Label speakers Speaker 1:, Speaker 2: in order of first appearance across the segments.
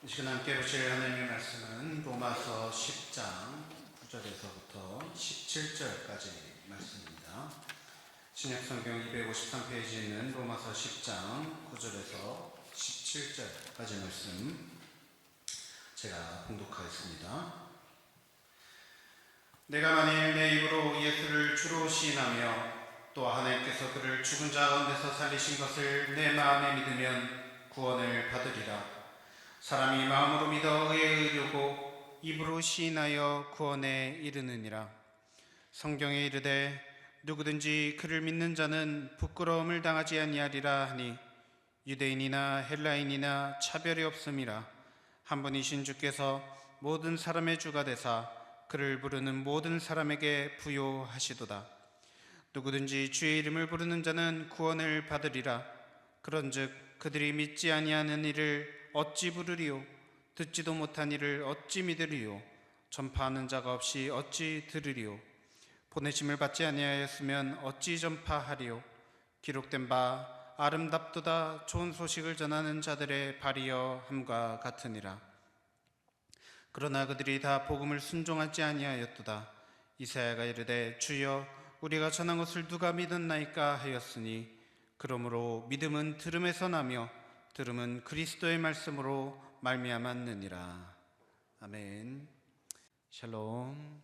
Speaker 1: 이 시간 함께 보실 하나님의 말씀은 로마서 10장 9절에서부터 17절까지 말씀입니다. 신약성경 253페이지에 있는 로마서 10장 9절에서 17절까지 말씀 제가 봉독하겠습니다. 내가 만일 내 입으로 예수를 주로 시인하며 또 하나님께서 그를 죽은 자 가운데서 살리신 것을 내 마음에 믿으면 구원을 받으리라. 사람이 마음으로 믿어 의에 이르고 입으로 시인하여 구원에 이르느니라. 성경에 이르되 누구든지 그를 믿는 자는 부끄러움을 당하지 아니하리라 하니 유대인이나 헬라인이나 차별이 없음이라. 한 분이신 주께서 모든 사람의 주가 되사 그를 부르는 모든 사람에게 부요하시도다. 누구든지 주의 이름을 부르는 자는 구원을 받으리라. 그런즉 그들이 믿지 아니하는 이를 어찌 부르리요? 듣지도 못한 이를 어찌 믿으리요? 전파하는 자가 없이 어찌 들으리요? 보내심을 받지 아니하였으면 어찌 전파하리요? 기록된 바 아름답도다 좋은 소식을 전하는 자들의 발이여 함과 같으니라. 그러나 그들이 다 복음을 순종하지 아니하였도다. 이사야가 이르되 주여 우리가 전한 것을 누가 믿었나이까 하였으니 그러므로 믿음은 들음에서 나며 들음은 그리스도의 말씀으로 말미암았느니라. 아멘. 샬롬.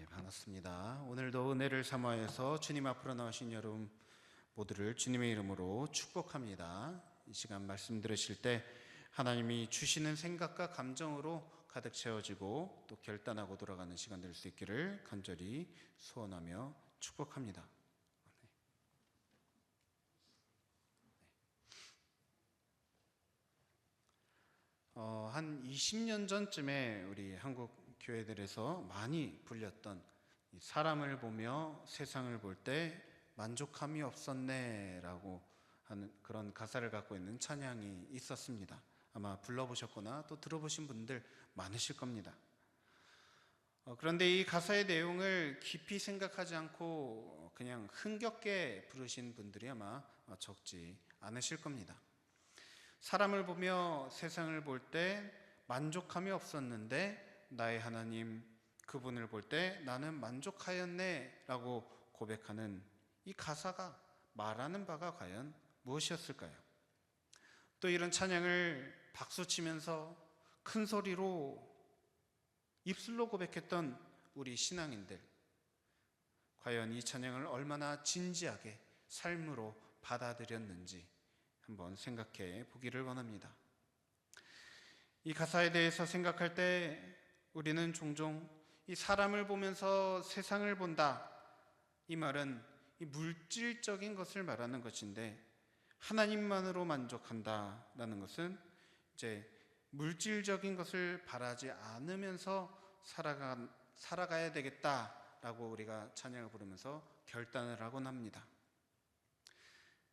Speaker 1: 반갑습니다. 오늘도 은혜를 사모하여서 주님 앞으로 나오신 여러분 모두를 주님의 이름으로 축복합니다. 이 시간 말씀 들으실 때 하나님이 주시는 생각과 감정으로 가득 채워지고 또 결단하고 돌아가는 시간 될 수 있기를 간절히 소원하며 축복합니다. 한 20년 전쯤에 우리 한국 교회들에서 많이 불렸던 사람을 보며 세상을 볼 때 만족함이 없었네 라고 하는 그런 가사를 갖고 있는 찬양이 있었습니다. 아마 불러보셨거나 또 들어보신 분들 많으실 겁니다. 그런데 이 가사의 내용을 깊이 생각하지 않고 그냥 흥겹게 부르신 분들이 아마 적지 않으실 겁니다. 사람을 보며 세상을 볼 때 만족함이 없었는데 나의 하나님 그분을 볼 때 나는 만족하였네 라고 고백하는 이 가사가 말하는 바가 과연 무엇이었을까요? 또 이런 찬양을 박수치면서 큰 소리로 입술로 고백했던 우리 신앙인들, 과연 이 찬양을 얼마나 진지하게 삶으로 받아들였는지 한번 생각해 보기를 원합니다. 이 가사에 대해서 생각할 때 우리는 종종 이 사람을 보면서 세상을 본다, 이 말은 이 물질적인 것을 말하는 것인데 하나님만으로 만족한다라는 것은 이제 물질적인 것을 바라지 않으면서 살아가야 되겠다라고 우리가 찬양을 부르면서 결단을 하곤 합니다.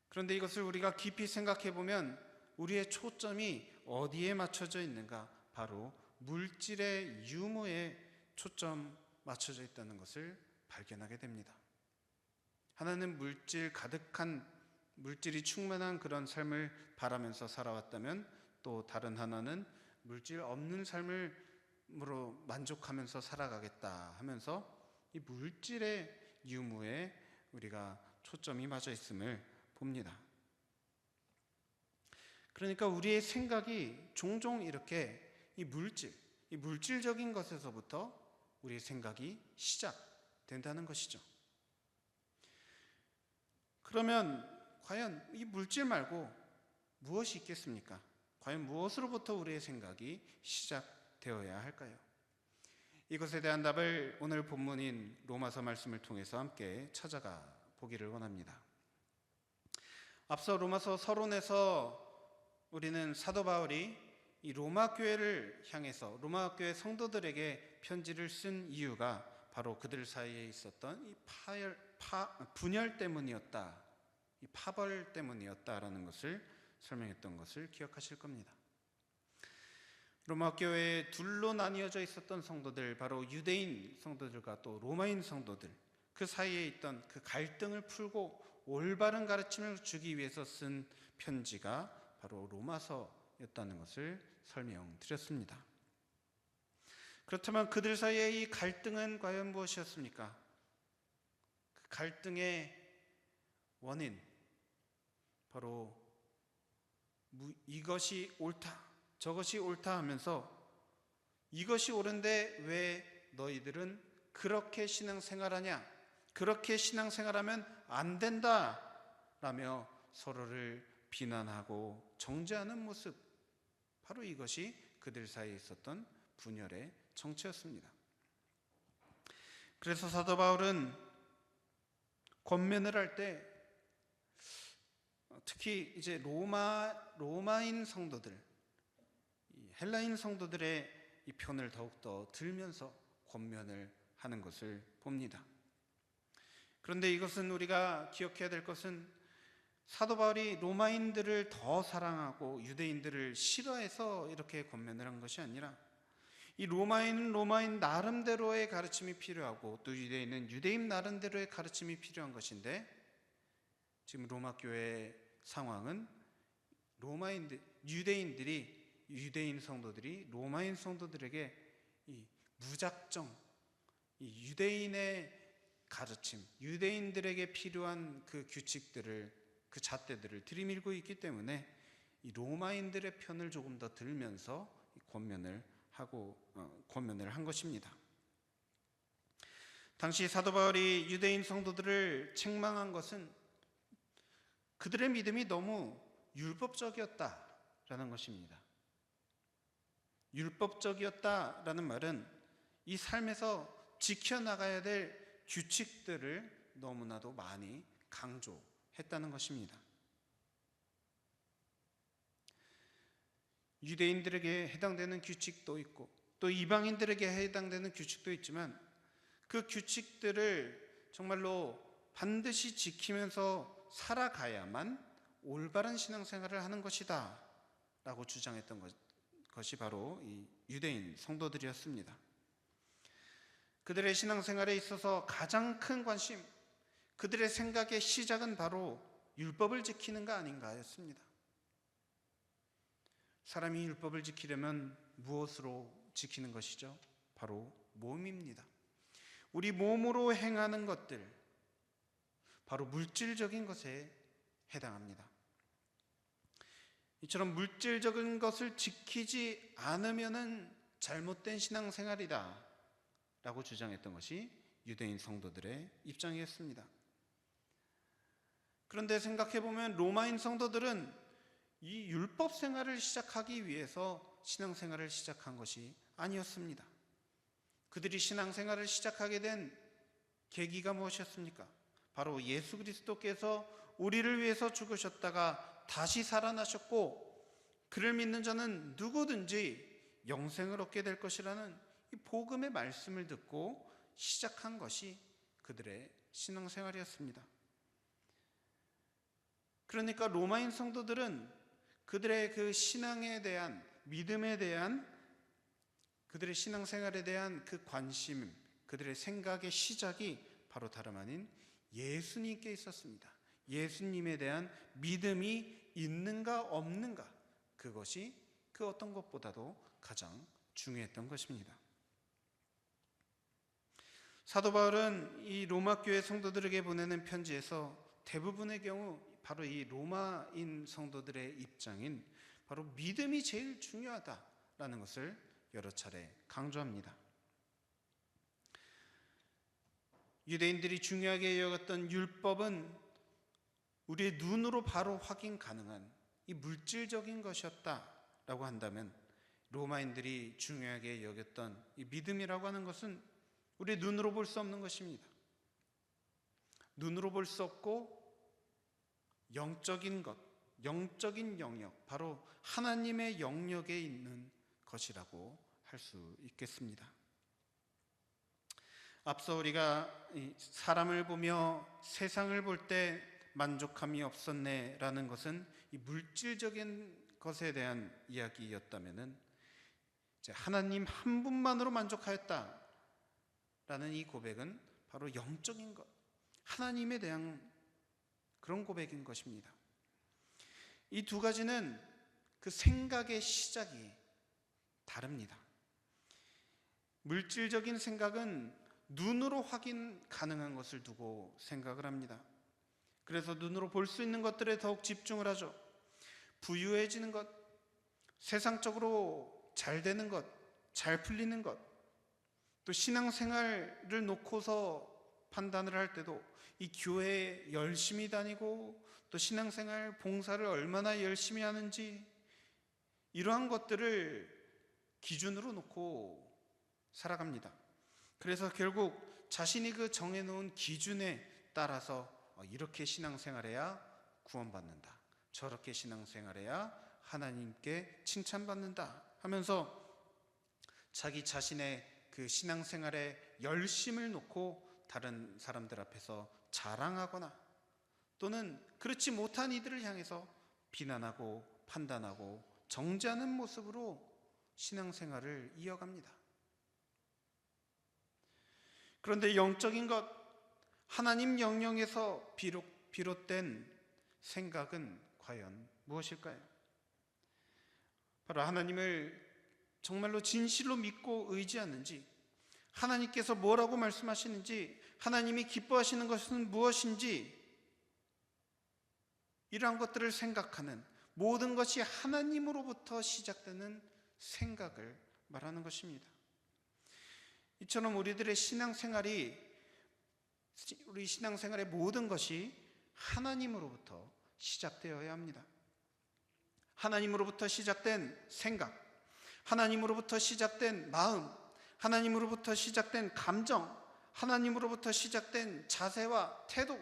Speaker 1: 그런데 이것을 우리가 깊이 생각해 보면 우리의 초점이 어디에 맞춰져 있는가? 바로 물질의 유무에 초점 맞춰져 있다는 것을 발견하게 됩니다. 하나는 물질 가득한, 물질이 충만한 그런 삶을 바라면서 살아왔다면 또 다른 하나는 물질 없는 삶으로 만족하면서 살아가겠다 하면서 이 물질의 유무에 우리가 초점이 맞아 있음을 봅니다. 그러니까 우리의 생각이 종종 이렇게 이 물질적인 것에서부터 우리의 생각이 시작된다는 것이죠. 그러면 과연 이 물질 말고 무엇이 있겠습니까? 과연 무엇으로부터 우리의 생각이 시작되어야 할까요? 이것에 대한 답을 오늘 본문인 로마서 말씀을 통해서 함께 찾아가 보기를 원합니다. 앞서 로마서 서론에서 우리는 사도 바울이 이 로마 교회를 향해서 로마 교회 성도들에게 편지를 쓴 이유가 바로 그들 사이에 있었던 이 분열 때문이었다, 이 파벌 때문이었다라는 것을 설명했던 것을 기억하실 겁니다. 로마 교회에 둘로 나뉘어져 있었던 성도들, 바로 유대인 성도들과 또 로마인 성도들, 그 사이에 있던 그 갈등을 풀고 올바른 가르침을 주기 위해서 쓴 편지가 바로 로마서 있어서였다는 것을 설명드렸습니다. 그렇다면 그들 사이의 이 갈등은 과연 무엇이었습니까? 그 갈등의 원인, 바로 이것이 옳다, 저것이 옳다 하면서 이것이 옳은데 왜 너희들은 그렇게 신앙생활하냐, 그렇게 신앙생활하면 안 된다 라며 서로를 비난하고 정죄하는 모습, 바로 이것이 그들 사이에 있었던 분열의 정체였습니다. 그래서 사도 바울은 권면을 할 때 특히 이제 로마인 성도들, 헬라인 성도들의 이 편을 더욱더 들면서 권면을 하는 것을 봅니다. 그런데 이것은 우리가 기억해야 될 것은 사도 바울이 로마인들을 더 사랑하고 유대인들을 싫어해서 이렇게 권면을 한 것이 아니라 이 로마인은 로마인 나름대로의 가르침이 필요하고 또 유대인은 유대인 나름대로의 가르침이 필요한 것인데, 지금 로마 교회의 상황은 유대인 성도들이 로마인 성도들에게 이 무작정 이 유대인의 가르침, 유대인들에게 필요한 그 규칙들을, 그 잣대들을 들이밀고 있기 때문에 이 로마인들의 편을 조금 더 들면서 권면을 한 것입니다. 당시 사도 바울이 유대인 성도들을 책망한 것은 그들의 믿음이 너무 율법적이었다라는 것입니다. 율법적이었다라는 말은 이 삶에서 지켜나가야 될 규칙들을 너무나도 많이 강조했다는 것입니다. 유대인들에게 해당되는 규칙도 있고 또 이방인들에게 해당되는 규칙도 있지만 그 규칙들을 정말로 반드시 지키면서 살아가야만 올바른 신앙생활을 하는 것이다 라고 주장했던 것이 바로 이 유대인 성도들이었습니다. 그들의 신앙생활에 있어서 가장 큰 관심, 그들의 생각의 시작은 바로 율법을 지키는가 아닌가였습니다. 사람이 율법을 지키려면 무엇으로 지키는 것이죠? 바로 몸입니다. 우리 몸으로 행하는 것들, 바로 물질적인 것에 해당합니다. 이처럼 물질적인 것을 지키지 않으면은 잘못된 신앙생활이다 라고 주장했던 것이 유대인 성도들의 입장이었습니다. 그런데 생각해보면 로마인 성도들은 이 율법 생활을 시작하기 위해서 신앙생활을 시작한 것이 아니었습니다. 그들이 신앙생활을 시작하게 된 계기가 무엇이었습니까? 바로 예수 그리스도께서 우리를 위해서 죽으셨다가 다시 살아나셨고 그를 믿는 자는 누구든지 영생을 얻게 될 것이라는 이 복음의 말씀을 듣고 시작한 것이 그들의 신앙생활이었습니다. 그러니까 로마인 성도들은 그들의 그 신앙에 대한, 믿음에 대한, 그들의 신앙생활에 대한 그 관심, 그들의 생각의 시작이 바로 다름 아닌 예수님께 있었습니다. 예수님에 대한 믿음이 있는가 없는가, 그것이 그 어떤 것보다도 가장 중요했던 것입니다. 사도 바울은 이 로마 교회 성도들에게 보내는 편지에서 대부분의 경우 바로 이 로마인 성도들의 입장인 바로 믿음이 제일 중요하다라는 것을 여러 차례 강조합니다. 유대인들이 중요하게 여겼던 율법은 우리의 눈으로 바로 확인 가능한 이 물질적인 것이었다라고 한다면, 로마인들이 중요하게 여겼던 이 믿음이라고 하는 것은 우리의 눈으로 볼 수 없는 것입니다. 눈으로 볼 수 없고 영적인 것, 영적인 영역, 바로 하나님의 영역에 있는 것이라고 할 수 있겠습니다. 앞서 우리가 사람을 보며 세상을 볼 때 만족함이 없었네 라는 것은 이 물질적인 것에 대한 이야기였다면, 이제 하나님 한 분만으로 만족하였다 라는 이 고백은 바로 영적인 것, 하나님에 대한 그런 고백인 것입니다. 이 두 가지는 그 생각의 시작이 다릅니다. 물질적인 생각은 눈으로 확인 가능한 것을 두고 생각을 합니다. 그래서 눈으로 볼 수 있는 것들에 더욱 집중을 하죠. 부유해지는 것, 세상적으로 잘 되는 것, 잘 풀리는 것, 또 신앙생활을 놓고서 판단을 할 때도 이 교회에 열심히 다니고 또 신앙생활 봉사를 얼마나 열심히 하는지, 이러한 것들을 기준으로 놓고 살아갑니다. 그래서 결국 자신이 그 정해놓은 기준에 따라서 이렇게 신앙생활해야 구원받는다, 저렇게 신앙생활해야 하나님께 칭찬받는다 하면서 자기 자신의 그 신앙생활의 열심을 놓고 다른 사람들 앞에서 자랑하거나 또는 그렇지 못한 이들을 향해서 비난하고 판단하고 정죄하는 모습으로 신앙생활을 이어갑니다. 그런데 영적인 것, 하나님 영역에서 비롯된 생각은 과연 무엇일까요? 바로 하나님을 정말로 진실로 믿고 의지하는지, 하나님께서 뭐라고 말씀하시는지, 하나님이 기뻐하시는 것은 무엇인지, 이러한 것들을 생각하는, 모든 것이 하나님으로부터 시작되는 생각을 말하는 것입니다. 이처럼 우리 신앙생활의 모든 것이 하나님으로부터 시작되어야 합니다. 하나님으로부터 시작된 생각, 하나님으로부터 시작된 마음, 하나님으로부터 시작된 감정, 하나님으로부터 시작된 자세와 태도,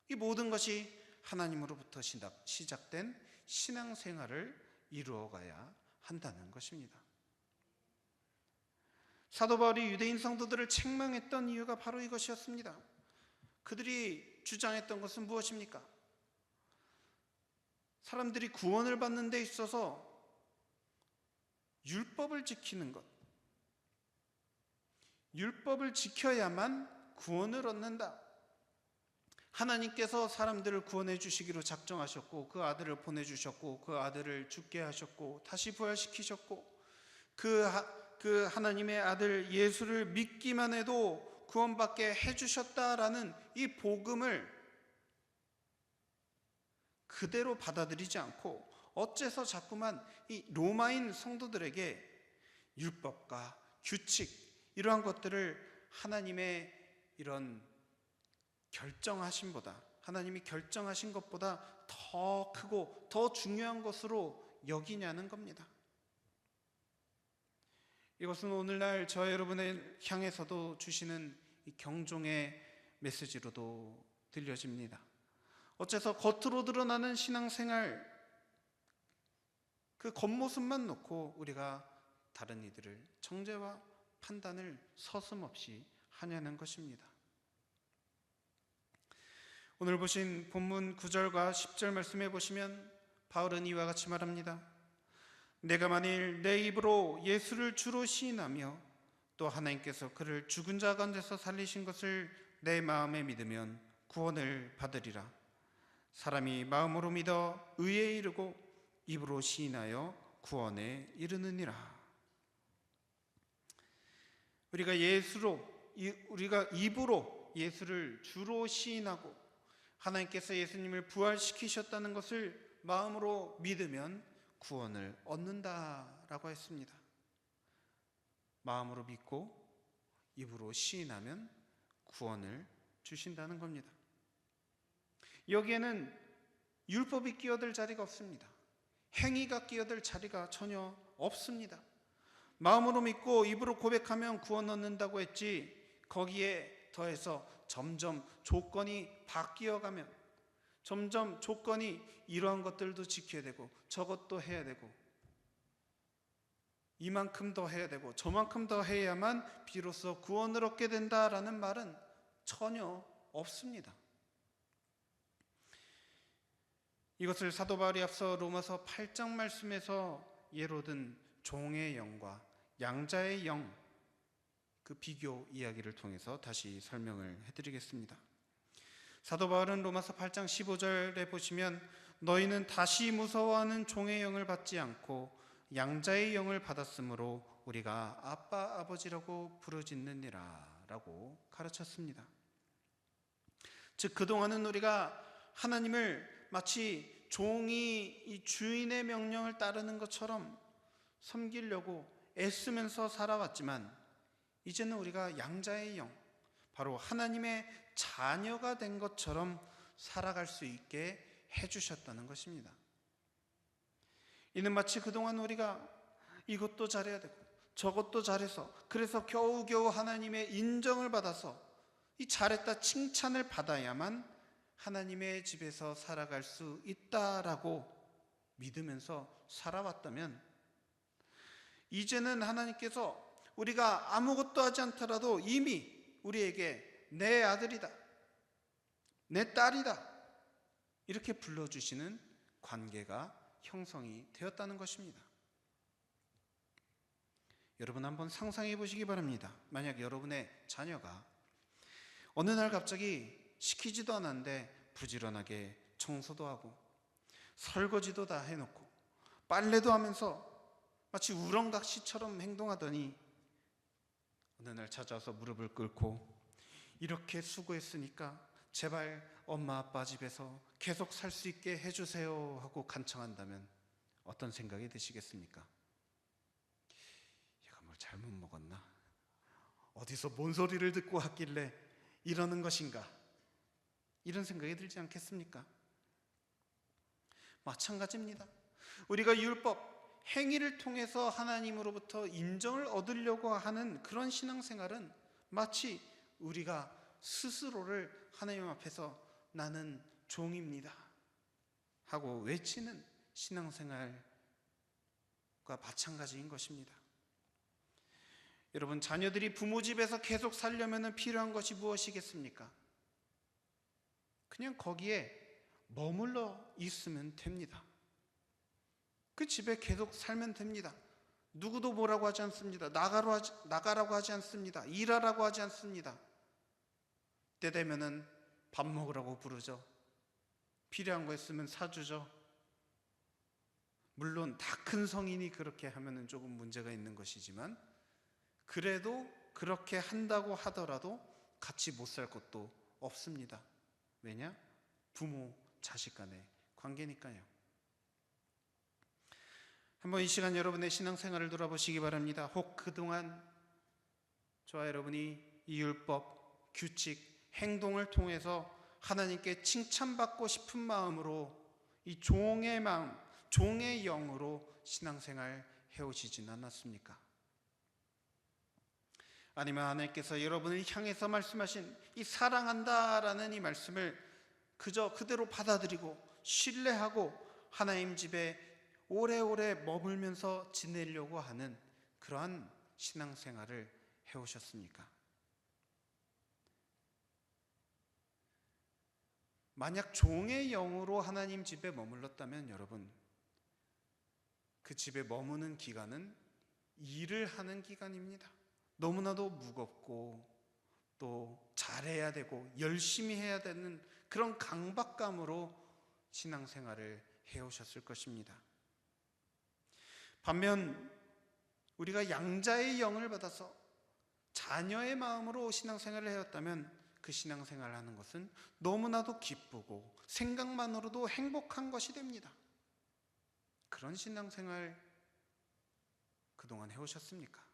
Speaker 1: 이 모든 것이 하나님으로부터 시작된 신앙생활을 이루어가야 한다는 것입니다. 사도 바울이 유대인 성도들을 책망했던 이유가 바로 이것이었습니다. 그들이 주장했던 것은 무엇입니까? 사람들이 구원을 받는 데 있어서 율법을 지키는 것, 율법을 지켜야만 구원을 얻는다. 하나님께서 사람들을 구원해 주시기로 작정하셨고 그 아들을 보내주셨고 그 아들을 죽게 하셨고 다시 부활시키셨고 그 하나님의 아들 예수를 믿기만 해도 구원받게 해주셨다라는 이 복음을 그대로 받아들이지 않고 어째서 자꾸만 이 로마인 성도들에게 율법과 규칙, 이러한 것들을 하나님의 이런 결정하심보다, 하나님이 결정하신 것보다 더 크고 더 중요한 것으로 여기냐는 겁니다. 이것은 오늘날 저 여러분을 향해서도 주시는 이 경종의 메시지로도 들려집니다. 어째서 겉으로 드러나는 신앙생활, 그 겉모습만 놓고 우리가 다른 이들을 정죄와 판단을 서슴없이 하냐는 것입니다. 오늘 보신 본문 9절과 10절 말씀해 보시면 바울은 이와 같이 말합니다. 내가 만일 내 입으로 예수를 주로 시인하며 또 하나님께서 그를 죽은 자 가운데서 살리신 것을 내 마음에 믿으면 구원을 받으리라. 사람이 마음으로 믿어 의에 이르고 입으로 시인하여 구원에 이르느니라. 우리가 입으로 예수를 주로 시인하고 하나님께서 예수님을 부활시키셨다는 것을 마음으로 믿으면 구원을 얻는다라고 했습니다. 마음으로 믿고 입으로 시인하면 구원을 주신다는 겁니다. 여기에는 율법이 끼어들 자리가 없습니다. 행위가 끼어들 자리가 전혀 없습니다. 마음으로 믿고 입으로 고백하면 구원 얻는다고 했지, 거기에 더해서 점점 조건이 바뀌어가면 점점 조건이 이러한 것들도 지켜야 되고 저것도 해야 되고 이만큼 더 해야 되고 저만큼 더 해야만 비로소 구원을 얻게 된다라는 말은 전혀 없습니다. 이것을 사도 바울이 앞서 로마서 8장 말씀에서 예로 든 종의 영과 양자의 영, 그 비교 이야기를 통해서 다시 설명을 해드리겠습니다. 사도 바울은 로마서 8장 15절에 보시면 너희는 다시 무서워하는 종의 영을 받지 않고 양자의 영을 받았으므로 우리가 아빠 아버지라고 부르짖느니라 라고 가르쳤습니다. 즉 그동안은 우리가 하나님을 마치 종이 이 주인의 명령을 따르는 것처럼 섬기려고 애쓰면서 살아왔지만 이제는 우리가 양자의 영, 바로 하나님의 자녀가 된 것처럼 살아갈 수 있게 해주셨다는 것입니다. 이는 마치 그동안 우리가 이것도 잘해야 되고 저것도 잘해서 그래서 겨우겨우 하나님의 인정을 받아서 이 잘했다 칭찬을 받아야만 하나님의 집에서 살아갈 수 있다라고 믿으면서 살아왔다면 이제는 하나님께서 우리가 아무것도 하지 않더라도 이미 우리에게 내 아들이다, 내 딸이다 이렇게 불러주시는 관계가 형성이 되었다는 것입니다. 여러분 한번 상상해 보시기 바랍니다. 만약 여러분의 자녀가 어느 날 갑자기 시키지도 않았는데 부지런하게 청소도 하고 설거지도 다 해놓고 빨래도 하면서 마치 우렁각시처럼 행동하더니 어느 날 찾아와서 무릎을 꿇고 이렇게 수고했으니까 제발 엄마 아빠 집에서 계속 살 수 있게 해주세요 하고 간청한다면 어떤 생각이 드시겠습니까? 얘가 뭘 잘못 먹었나? 어디서 뭔 소리를 듣고 왔길래 이러는 것인가? 이런 생각이 들지 않겠습니까? 마찬가지입니다. 우리가 율법, 행위를 통해서 하나님으로부터 인정을 얻으려고 하는 그런 신앙생활은 마치 우리가 스스로를 하나님 앞에서 나는 종입니다 하고 외치는 신앙생활과 마찬가지인 것입니다. 여러분, 자녀들이 부모 집에서 계속 살려면 필요한 것이 무엇이겠습니까? 그냥 거기에 머물러 있으면 됩니다. 그 집에 계속 살면 됩니다. 누구도 뭐라고 하지 않습니다. 나가라고 하지 않습니다. 일하라고 하지 않습니다. 때 되면은 밥 먹으라고 부르죠. 필요한 거 있으면 사주죠. 물론 다 큰 성인이 그렇게 하면은 조금 문제가 있는 것이지만 그래도 그렇게 한다고 하더라도 같이 못 살 것도 없습니다. 왜냐? 부모, 자식 간의 관계니까요. 한번 이 시간 여러분의 신앙생활을 돌아보시기 바랍니다. 혹 그동안 저와 여러분이 이 율법, 규칙, 행동을 통해서 하나님께 칭찬받고 싶은 마음으로 이 종의 마음, 종의 영으로 신앙생활 해오시진 않았습니까? 아니면 하나님께서 여러분을 향해서 말씀하신 이 사랑한다라는 이 말씀을 그저 그대로 받아들이고 신뢰하고 하나님 집에 오래오래 머물면서 지내려고 하는 그러한 신앙생활을 해오셨습니까? 만약 종의 영으로 하나님 집에 머물렀다면 여러분, 그 집에 머무는 기간은 일을 하는 기간입니다. 너무나도 무겁고 또 잘해야 되고 열심히 해야 되는 그런 강박감으로 신앙생활을 해오셨을 것입니다. 반면 우리가 양자의 영을 받아서 자녀의 마음으로 신앙생활을 해왔다면 그 신앙생활을 하는 것은 너무나도 기쁘고 생각만으로도 행복한 것이 됩니다. 그런 신앙생활 그동안 해오셨습니까?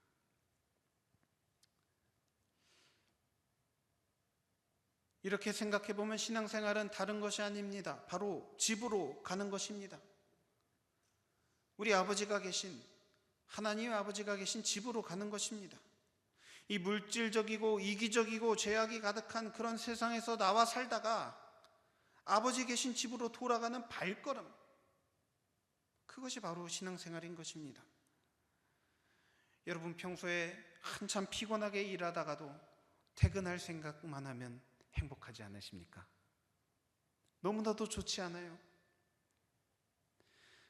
Speaker 1: 이렇게 생각해보면 신앙생활은 다른 것이 아닙니다. 바로 집으로 가는 것입니다. 우리 아버지가 계신, 하나님의 아버지가 계신 집으로 가는 것입니다. 이 물질적이고 이기적이고 죄악이 가득한 그런 세상에서 나와 살다가 아버지 계신 집으로 돌아가는 발걸음, 그것이 바로 신앙생활인 것입니다. 여러분 평소에 한참 피곤하게 일하다가도 퇴근할 생각만 하면 행복하지 않으십니까? 너무나도 좋지 않아요?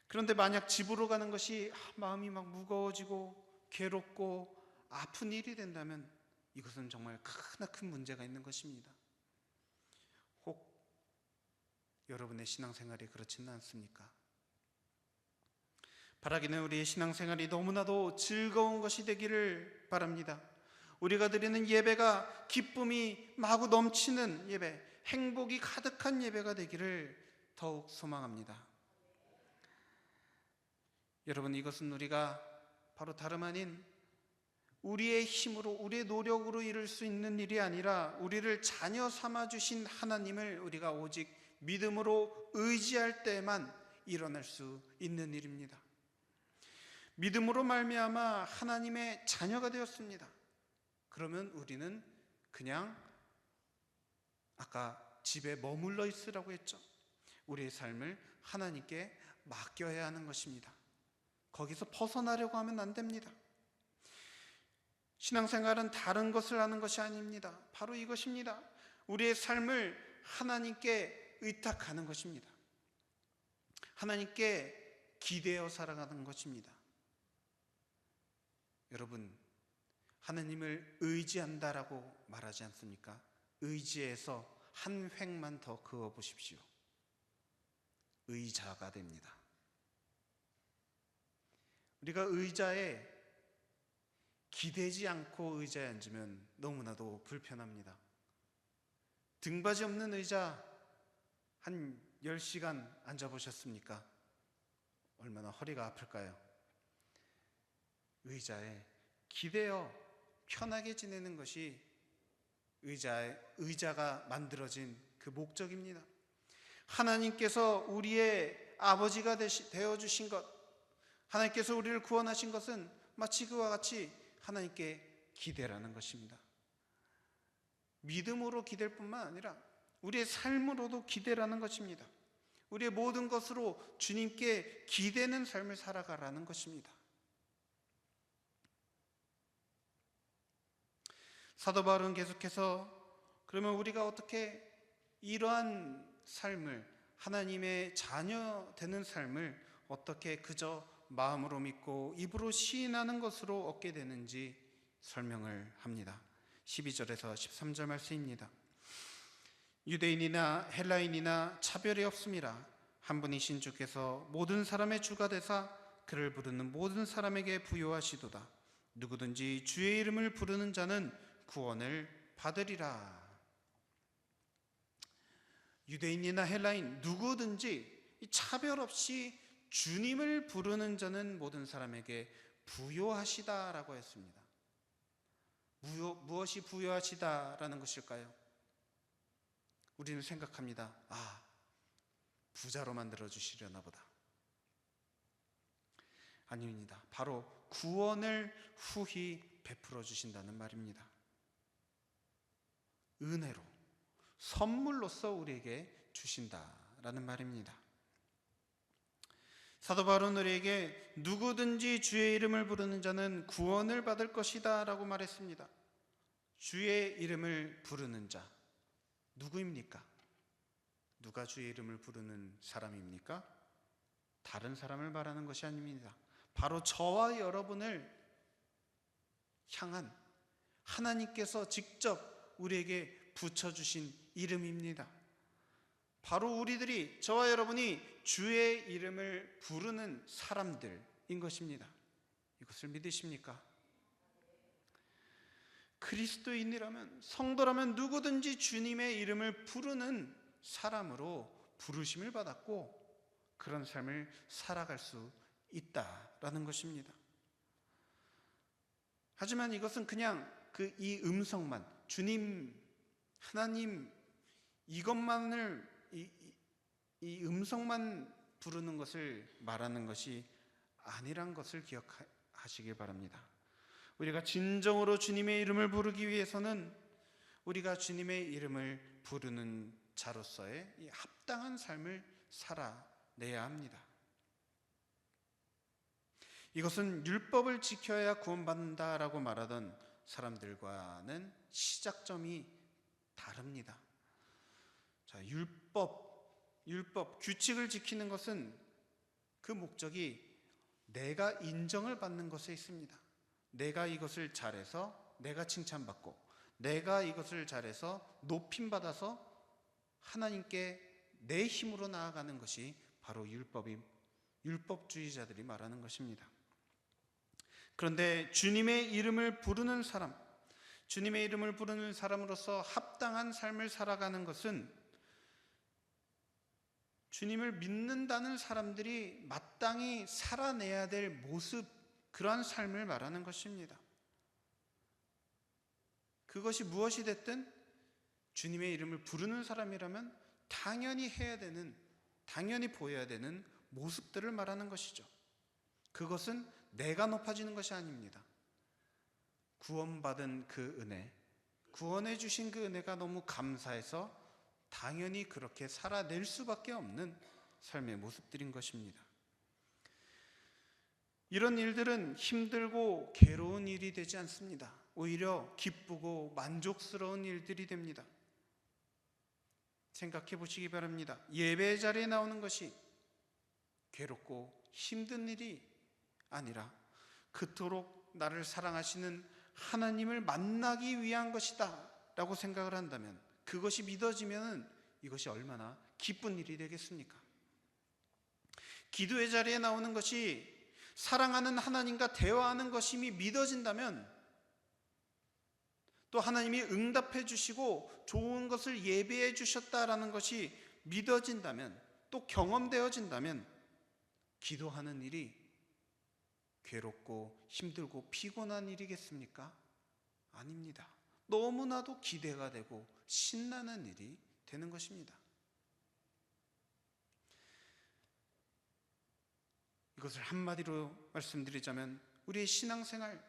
Speaker 1: 그런데 만약 집으로 가는 것이 마음이 막 무거워지고 괴롭고 아픈 일이 된다면 이것은 정말 크나큰 문제가 있는 것입니다. 혹 여러분의 신앙생활이 그렇지는 않습니까? 바라기는 우리의 신앙생활이 너무나도 즐거운 것이 되기를 바랍니다. 우리가 드리는 예배가 기쁨이 마구 넘치는 예배, 행복이 가득한 예배가 되기를 더욱 소망합니다. 여러분, 이것은 우리가 바로 다름 아닌 우리의 힘으로, 우리의 노력으로 이룰 수 있는 일이 아니라 우리를 자녀 삼아주신 하나님을 우리가 오직 믿음으로 의지할 때만 일어날 수 있는 일입니다. 믿음으로 말미암아 하나님의 자녀가 되었습니다. 그러면 우리는 그냥 아까 집에 머물러 있으라고 했죠. 우리의 삶을 하나님께 맡겨야 하는 것입니다. 거기서 벗어나려고 하면 안 됩니다. 신앙생활은 다른 것을 하는 것이 아닙니다. 바로 이것입니다. 우리의 삶을 하나님께 의탁하는 것입니다. 하나님께 기대어 살아가는 것입니다. 여러분, 하나님을 의지한다라고 말하지 않습니까? 의지에서 한 획만 더 그어 보십시오. 의자가 됩니다. 우리가 의자에 기대지 않고 의자에 앉으면 너무나도 불편합니다. 등받이 없는 의자 한 10시간 앉아보셨습니까? 얼마나 허리가 아플까요? 의자에 기대어 편하게 지내는 것이 의자가 만들어진 그 목적입니다. 하나님께서 우리의 아버지가 되어주신 것, 하나님께서 우리를 구원하신 것은 마치 그와 같이 하나님께 기대라는 것입니다. 믿음으로 기댈 뿐만 아니라 우리의 삶으로도 기대라는 것입니다. 우리의 모든 것으로 주님께 기대는 삶을 살아가라는 것입니다. 사도 바울은 계속해서 그러면 우리가 어떻게 이러한 삶을, 하나님의 자녀 되는 삶을 어떻게 그저 마음으로 믿고 입으로 시인하는 것으로 얻게 되는지 설명을 합니다. 12절에서 13절 말씀입니다. 유대인이나 헬라인이나 차별이 없음이라 한 분이신 주께서 모든 사람의 주가 되사 그를 부르는 모든 사람에게 부요하시도다. 누구든지 주의 이름을 부르는 자는 구원을 받으리라. 유대인이나 헬라인 누구든지 차별 없이 주님을 부르는 자는 모든 사람에게 부요하시다라고 했습니다. 무엇이 부요하시다라는 것일까요? 우리는 생각합니다. 부자로 만들어 주시려나 보다. 아닙니다. 바로 구원을 후히 베풀어 주신다는 말입니다. 은혜로, 선물로서 우리에게 주신다라는 말입니다. 사도 바울은 우리에게 누구든지 주의 이름을 부르는 자는 구원을 받을 것이다 라고 말했습니다. 주의 이름을 부르는 자, 누구입니까? 누가 주의 이름을 부르는 사람입니까? 다른 사람을 말하는 것이 아닙니다. 바로 저와 여러분을 향한 하나님께서 직접 우리에게 붙여주신 이름입니다. 바로 우리들이, 저와 여러분이 주의 이름을 부르는 사람들인 것입니다. 이것을 믿으십니까? 그리스도인이라면, 성도라면 누구든지 주님의 이름을 부르는 사람으로 부르심을 받았고 그런 삶을 살아갈 수 있다라는 것입니다. 하지만 이것은 그냥 이 음성만, 주님, 하나님, 이것만을, 이 음성만 부르는 것을 말하는 것이 아니란 것을 기억하시길 바랍니다. 우리가 진정으로 주님의 이름을 부르기 위해서는 우리가 주님의 이름을 부르는 자로서의 이 합당한 삶을 살아내야 합니다. 이것은 율법을 지켜야 구원받는다라고 말하던 사람들과는 시작점이 다릅니다. 자, 율법, 규칙을 지키는 것은 그 목적이 내가 인정을 받는 것에 있습니다. 내가 이것을 잘해서 내가 칭찬받고, 내가 이것을 잘해서 높임받아서 하나님께 내 힘으로 나아가는 것이 바로 율법주의자들이 말하는 것입니다. 그런데 주님의 이름을 부르는 사람, 주님의 이름을 부르는 사람으로서 합당한 삶을 살아가는 것은 주님을 믿는다는 사람들이 마땅히 살아내야 될 모습, 그러한 삶을 말하는 것입니다. 그것이 무엇이 됐든 주님의 이름을 부르는 사람이라면 당연히 해야 되는, 당연히 보여야 되는 모습들을 말하는 것이죠. 그것은 내가 높아지는 것이 아닙니다. 구원받은 그 은혜, 구원해 주신 그 은혜가 너무 감사해서 당연히 그렇게 살아낼 수밖에 없는 삶의 모습들인 것입니다. 이런 일들은 힘들고 괴로운 일이 되지 않습니다. 오히려 기쁘고 만족스러운 일들이 됩니다. 생각해 보시기 바랍니다. 예배 자리에 나오는 것이 괴롭고 힘든 일이 아니라 그토록 나를 사랑하시는 하나님을 만나기 위한 것이다 라고 생각을 한다면, 그것이 믿어지면 이것이 얼마나 기쁜 일이 되겠습니까? 기도의 자리에 나오는 것이 사랑하는 하나님과 대화하는 것임이 믿어진다면, 또 하나님이 응답해 주시고 좋은 것을 예비해 주셨다라는 것이 믿어진다면, 또 경험되어진다면, 기도하는 일이 괴롭고 힘들고 피곤한 일이겠습니까? 아닙니다. 너무나도 기대가 되고 신나는 일이 되는 것입니다. 이것을 한마디로 말씀드리자면 우리의 신앙생활,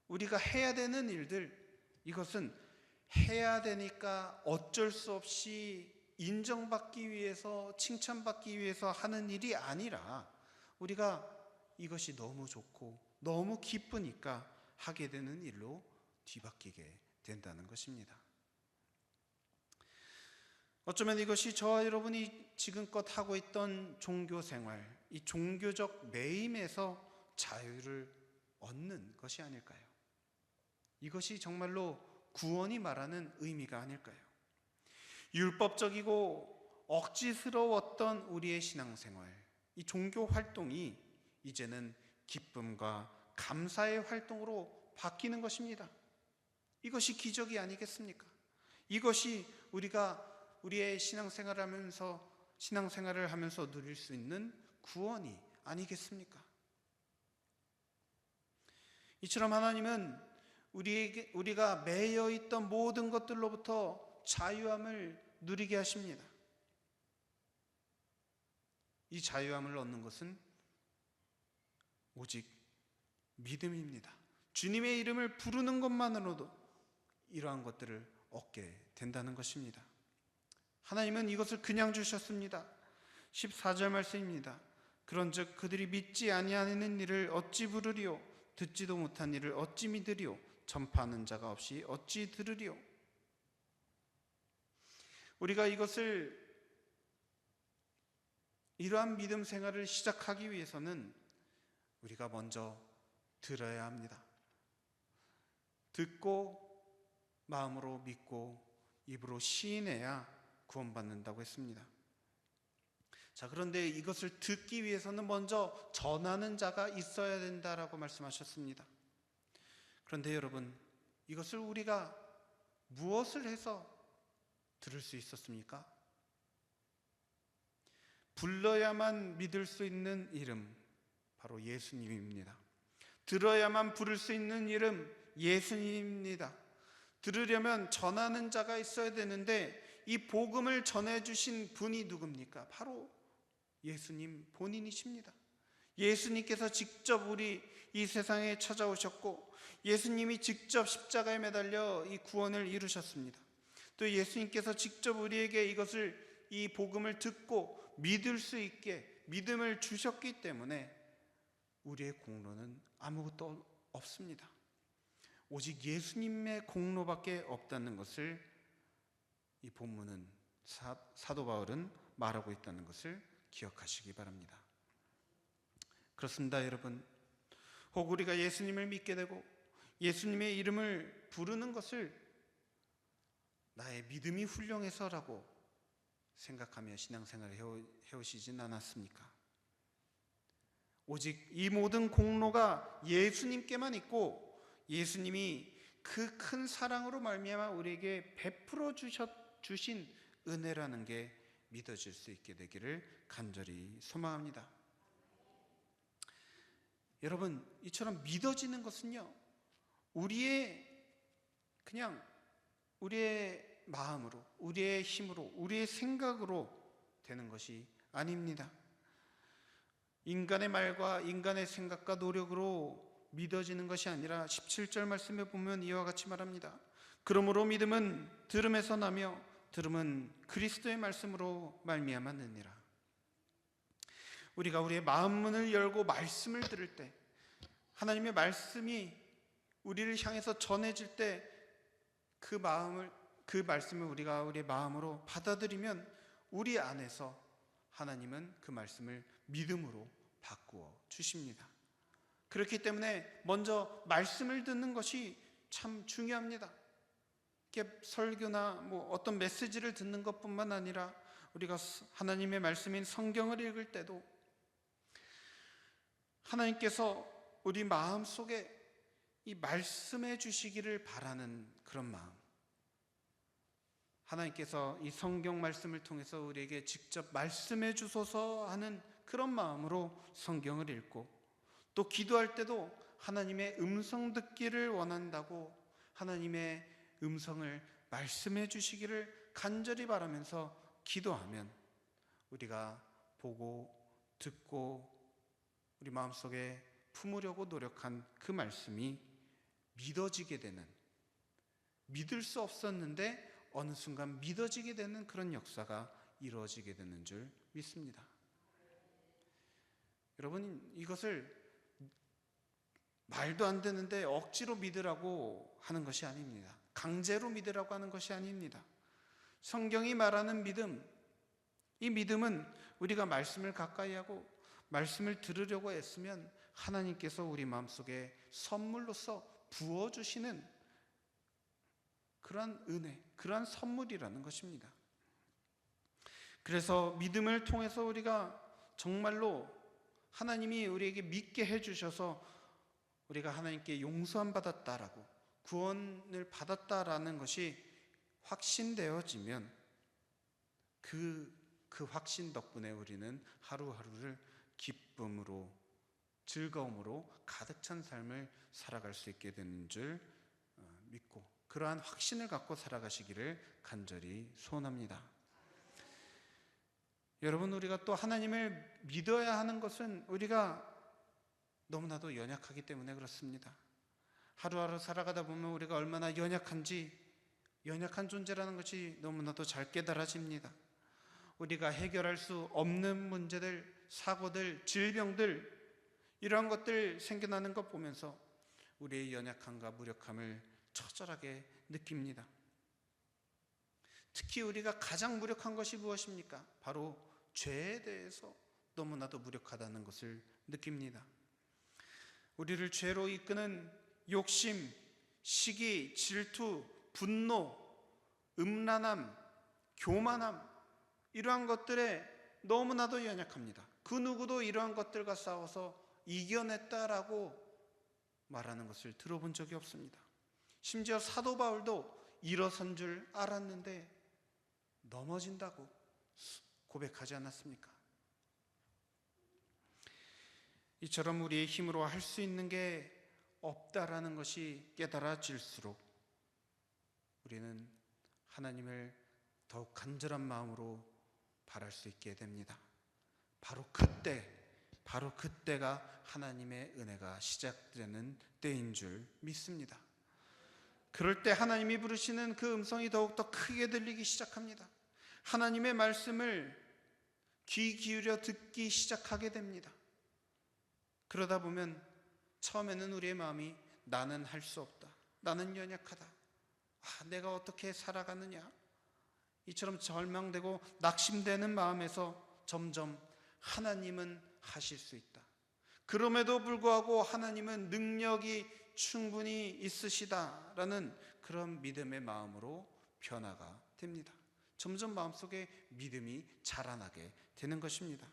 Speaker 1: 우리가 해야 되는 일들, 이것은 해야 되니까 어쩔 수 없이 인정받기 위해서, 칭찬받기 위해서 하는 일이 아니라 우리가 이것이 너무 좋고 너무 기쁘니까 하게 되는 일로 뒤바뀌게 된다는 것입니다. 어쩌면 이것이 저와 여러분이 지금껏 하고 있던 종교생활, 이 종교적 매임에서 자유를 얻는 것이 아닐까요? 이것이 정말로 구원이 말하는 의미가 아닐까요? 율법적이고 억지스러웠던 우리의 신앙생활, 이 종교 활동이 이제는 기쁨과 감사의 활동으로 바뀌는 것입니다. 이것이 기적이 아니겠습니까? 이것이 우리가 우리의 신앙생활을 하면서 누릴 수 있는 구원이 아니겠습니까? 이처럼 하나님은 우리가 매여 있던 모든 것들로부터 자유함을 누리게 하십니다. 이 자유함을 얻는 것은 오직 믿음입니다. 주님의 이름을 부르는 것만으로도 이러한 것들을 얻게 된다는 것입니다. 하나님은 이것을 그냥 주셨습니다. 14절 말씀입니다. 그런즉 그들이 믿지 아니하는 일을 어찌 부르리요? 듣지도 못한 일을 어찌 믿으리요? 전파하는 자가 없이 어찌 들으리요? 우리가 이러한 믿음 생활을 시작하기 위해서는 우리가 먼저 들어야 합니다. 듣고 마음으로 믿고 입으로 시인해야 구원받는다고 했습니다. 자, 그런데 이것을 듣기 위해서는 먼저 전하는 자가 있어야 된다라고 말씀하셨습니다. 그런데 여러분, 이것을 우리가 무엇을 해서 들을 수 있었습니까? 불러야만 믿을 수 있는 이름, 바로 예수님입니다. 들어야만 부를 수 있는 이름, 예수님입니다. 들으려면 전하는 자가 있어야 되는데 이 복음을 전해주신 분이 누굽니까? 바로 예수님 본인이십니다. 예수님께서 직접 우리 이 세상에 찾아오셨고, 예수님이 직접 십자가에 매달려 이 구원을 이루셨습니다. 또 예수님께서 직접 우리에게 이 복음을 듣고 믿을 수 있게 믿음을 주셨기 때문에 우리의 공로는 아무것도 없습니다. 오직 예수님의 공로밖에 없다는 것을 이 본문은 사도 바울은 말하고 있다는 것을 기억하시기 바랍니다. 그렇습니다, 여러분. 혹 우리가 예수님을 믿게 되고 예수님의 이름을 부르는 것을 나의 믿음이 훌륭해서라고 생각하며 신앙생활을 해오시진 않았습니까? 오직 이 모든 공로가 예수님께만 있고 예수님이 그 큰 사랑으로 말미암아 우리에게 베풀어 주신 은혜라는 게 믿어질 수 있게 되기를 간절히 소망합니다. 여러분, 이처럼 믿어지는 것은요, 그냥 우리의 마음으로, 우리의 힘으로, 우리의 생각으로 되는 것이 아닙니다. 인간의 말과 인간의 생각과 노력으로 믿어지는 것이 아니라 17절 말씀에 보면 이와 같이 말합니다. 그러므로 믿음은 들음에서 나며 들음은 그리스도의 말씀으로 말미암았느니라. 우리가 우리의 마음 문을 열고 말씀을 들을 때, 하나님의 말씀이 우리를 향해서 전해질 때 그 말씀을 우리가 우리의 마음으로 받아들이면 우리 안에서 하나님은 그 말씀을 믿음으로 바꾸어 주십니다. 그렇기 때문에 먼저 말씀을 듣는 것이 참 중요합니다. 이렇게 설교나 어떤 메시지를 듣는 것뿐만 아니라 우리가 하나님의 말씀인 성경을 읽을 때도 하나님께서 우리 마음 속에 이 말씀해 주시기를 바라는 그런 마음, 하나님께서 이 성경 말씀을 통해서 우리에게 직접 말씀해 주소서 하는 그런 마음으로 성경을 읽고, 또 기도할 때도 하나님의 음성 듣기를 원한다고 하나님의 음성을 말씀해 주시기를 간절히 바라면서 기도하면 우리가 보고 듣고 우리 마음속에 품으려고 노력한 그 말씀이 믿어지게 되는, 믿을 수 없었는데 어느 순간 믿어지게 되는 그런 역사가 이루어지게 되는 줄 믿습니다. 여러분, 이것을 말도 안 되는데 억지로 믿으라고 하는 것이 아닙니다. 강제로 믿으라고 하는 것이 아닙니다. 성경이 말하는 믿음, 이 믿음은 우리가 말씀을 가까이 하고 말씀을 들으려고 애쓰면 하나님께서 우리 마음속에 선물로서 부어주시는 그러한 은혜, 그러한 선물이라는 것입니다. 그래서 믿음을 통해서 우리가 정말로 하나님이 우리에게 믿게 해주셔서 우리가 하나님께 용서함 받았다라고, 구원을 받았다라는 것이 확신되어지면 그 확신 덕분에 우리는 하루하루를 기쁨으로, 즐거움으로 가득 찬 삶을 살아갈 수 있게 되는 줄 믿고, 그러한 확신을 갖고 살아가시기를 간절히 소원합니다. 여러분, 우리가 또 하나님을 믿어야 하는 것은 우리가 너무나도 연약하기 때문에 그렇습니다. 하루하루 살아가다 보면 우리가 얼마나 연약한 존재라는 것이 너무나도 잘 깨달아집니다. 우리가 해결할 수 없는 문제들, 사고들, 질병들, 이러한 것들 생겨나는 것 보면서 우리의 연약함과 무력함을 처절하게 느낍니다. 특히 우리가 가장 무력한 것이 무엇입니까? 바로 죄에 대해서 너무나도 무력하다는 것을 느낍니다. 우리를 죄로 이끄는 욕심, 시기, 질투, 분노, 음란함, 교만함, 이러한 것들에 너무나도 연약합니다. 그 누구도 이러한 것들과 싸워서 이겨냈다라고 말하는 것을 들어본 적이 없습니다. 심지어 사도 바울도 일어선 줄 알았는데 넘어진다고 고백하지 않았습니까? 이처럼 우리의 힘으로 할 수 있는 게 없다라는 것이 깨달아질수록 우리는 하나님을 더욱 간절한 마음으로 바랄 수 있게 됩니다. 바로 그때가 하나님의 은혜가 시작되는 때인 줄 믿습니다. 그럴 때 하나님이 부르시는 그 음성이 더욱더 크게 들리기 시작합니다. 하나님의 말씀을 귀 기울여 듣기 시작하게 됩니다. 그러다 보면 처음에는 우리의 마음이 나는 할 수 없다, 나는 연약하다, 내가 어떻게 살아가느냐, 이처럼 절망되고 낙심되는 마음에서 점점 하나님은 하실 수 있다, 그럼에도 불구하고 하나님은 능력이 충분히 있으시다라는 그런 믿음의 마음으로 변화가 됩니다. 점점 마음속에 믿음이 자라나게 되는 것입니다.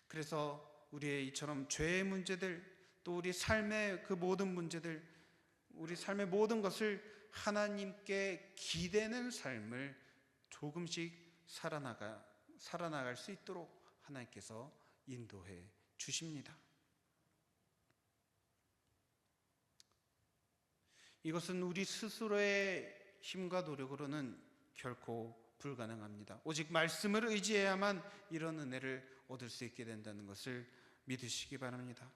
Speaker 1: 그래서 우리의 이처럼 죄의 문제들, 또 우리 삶의 그 모든 문제들, 우리 삶의 모든 것을 하나님께 기대는 삶을 조금씩 살아나갈 수 있도록 하나님께서 인도해 주십니다. 이것은 우리 스스로의 힘과 노력으로는 결코 불가능합니다. 오직 말씀을 의지해야만 이런 은혜를 얻을 수 있게 된다는 것을 믿으시기 바랍니다.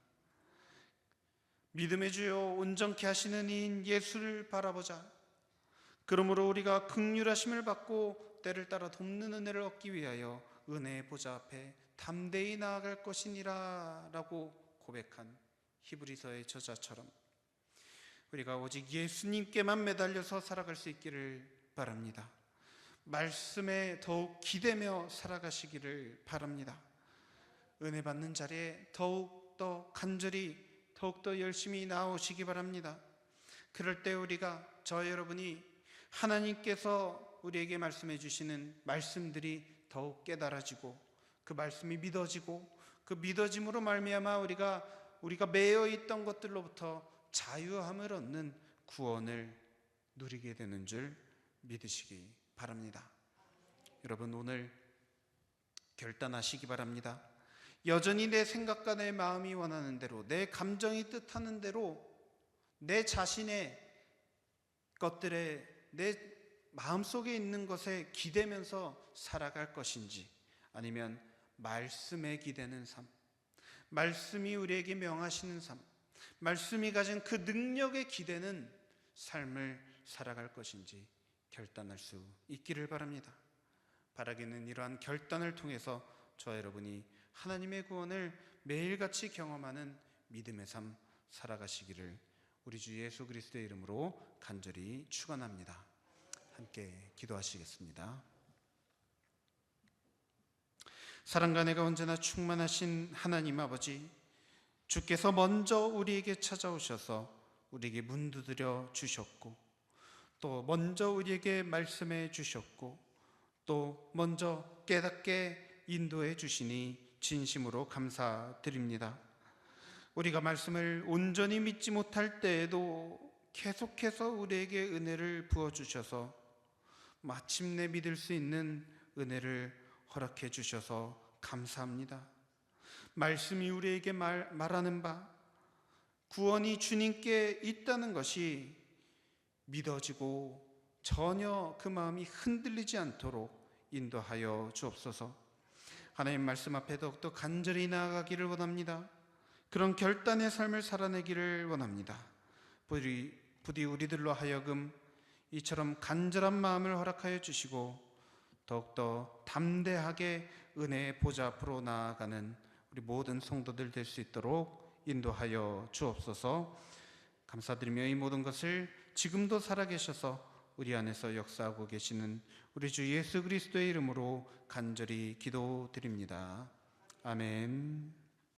Speaker 1: 믿음의 주요 온전케 하시는 이인 예수를 바라보자. 그러므로 우리가 긍휼하심을 받고 때를 따라 돕는 은혜를 얻기 위하여 은혜의 보좌 앞에 담대히 나아갈 것이니라 라고 고백한 히브리서의 저자처럼 우리가 오직 예수님께만 매달려서 살아갈 수 있기를 바랍니다. 말씀에 더욱 기대며 살아가시기를 바랍니다. 은혜 받는 자리에 더욱더 간절히 더욱더 열심히 나오시기 바랍니다. 그럴 때 우리가, 저 여러분이 하나님께서 우리에게 말씀해 주시는 말씀들이 더욱 깨달아지고 그 말씀이 믿어지고 그 믿어짐으로 말미암아 우리가 매여 있던 것들로부터 자유함을 얻는 구원을 누리게 되는 줄 믿으시기 바랍니다. 여러분, 오늘 결단하시기 바랍니다. 여전히 내 생각과 내 마음이 원하는 대로, 내 감정이 뜻하는 대로 내 자신의 것들에, 내 마음속에 있는 것에 기대면서 살아갈 것인지, 아니면 말씀에 기대는 삶, 말씀이 우리에게 명하시는 삶, 말씀이 가진 그 능력에 기대는 삶을 살아갈 것인지 결단할 수 있기를 바랍니다. 바라기는 이러한 결단을 통해서 저 여러분이 하나님의 구원을 매일같이 경험하는 믿음의 삶 살아가시기를 우리 주 예수 그리스도의 이름으로 간절히 축원합니다. 함께 기도하시겠습니다. 사랑과 은혜가 언제나 충만하신 하나님 아버지, 주께서 먼저 우리에게 찾아오셔서 우리에게 문 두드려 주셨고, 또 먼저 우리에게 말씀해 주셨고, 또 먼저 깨닫게 인도해 주시니 진심으로 감사드립니다. 우리가 말씀을 온전히 믿지 못할 때에도 계속해서 우리에게 은혜를 부어주셔서 마침내 믿을 수 있는 은혜를 허락해 주셔서 감사합니다. 말씀이 우리에게 말하는 바, 구원이 주님께 있다는 것이 믿어지고 전혀 그 마음이 흔들리지 않도록 인도하여 주옵소서. 하나님 말씀 앞에 더욱더 간절히 나아가기를 원합니다. 그런 결단의 삶을 살아내기를 원합니다. 부디 우리들로 하여금 이처럼 간절한 마음을 허락하여 주시고 더욱더 담대하게 은혜의 보좌 앞으로 나아가는 우리 모든 성도들 될 수 있도록 인도하여 주옵소서. 감사드리며 이 모든 것을 지금도 살아계셔서 우리 안에서 역사하고 계시는 우리 주 예수 그리스도의 이름으로 간절히 기도드립니다. 아멘.